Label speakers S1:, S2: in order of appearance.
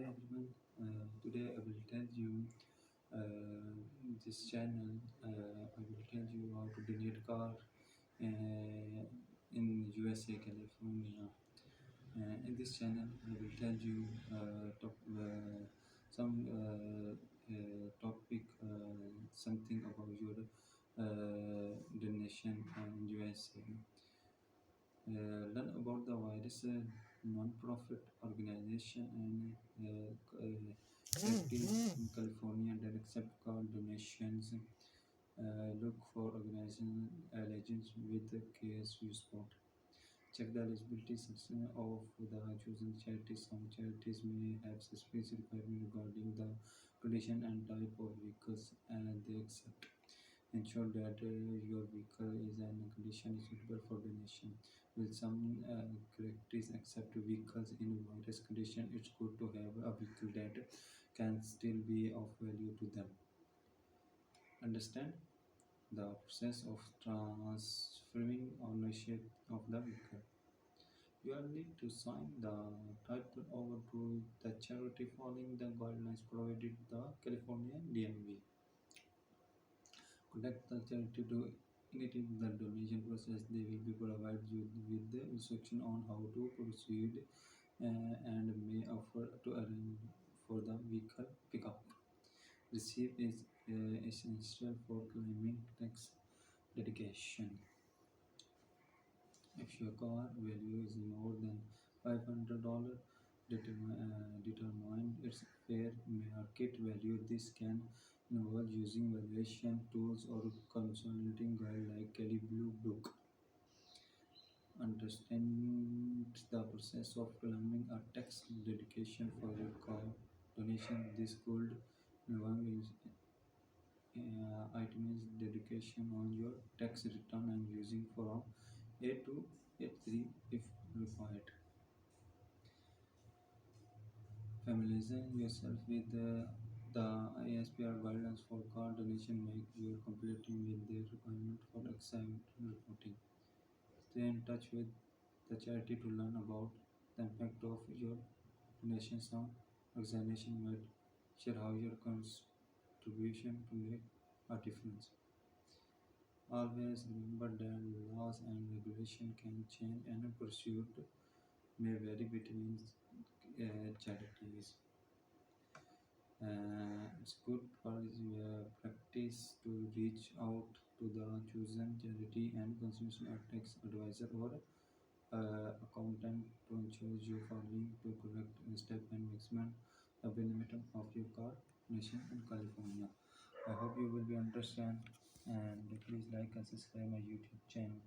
S1: Hi everyone. Today I will tell you this channel. I will tell you how to donate car in USA, California. In this channel, I will tell you some topic, something about your donation in USA. Learn about the virus non-profit organization and active in California that accept card donations. Look for organization legends with the case you spot. Check the eligibility section of the chosen charities. Some charities may have specific requirements regarding the condition and type of vehicles they accept. Ensure that your vehicle is in a condition suitable for donation. Will some collectors accept vehicles in various condition? It's good to have a vehicle that can still be of value to them. Understand the process of transferring ownership of the vehicle. You will need to sign the title over to the charity following the guidelines provided the California DMV. Contact the charity to initiate the donation process. They will be provide you with the instruction on how to proceed and may offer to arrange for the vehicle pickup. Receipt is essential for claiming tax dedication. If your car value is more than $500, determine its fair market value. This can involve using valuation tools or consulting guide like Kelly Blue Book. Understand the process of claiming a tax dedication for your car donation. This could involve itemized dedication on your tax return and using form A2 A3 if required. Familiarizing yourself with the ISPR guidelines for car donation make you completing with the requirement for excise reporting. Stay in touch with the charity to learn about the impact of your donation. Some organization might share how your contribution to make a difference. Always remember that laws and regulation can change and a pursuit may vary between charities. It's good practice to reach out to the chosen charity and consult a tax advisor or accountant to ensure you following the correct step and maximum the benefit of your car nation in California. I hope you will be understand and please like and subscribe my YouTube channel.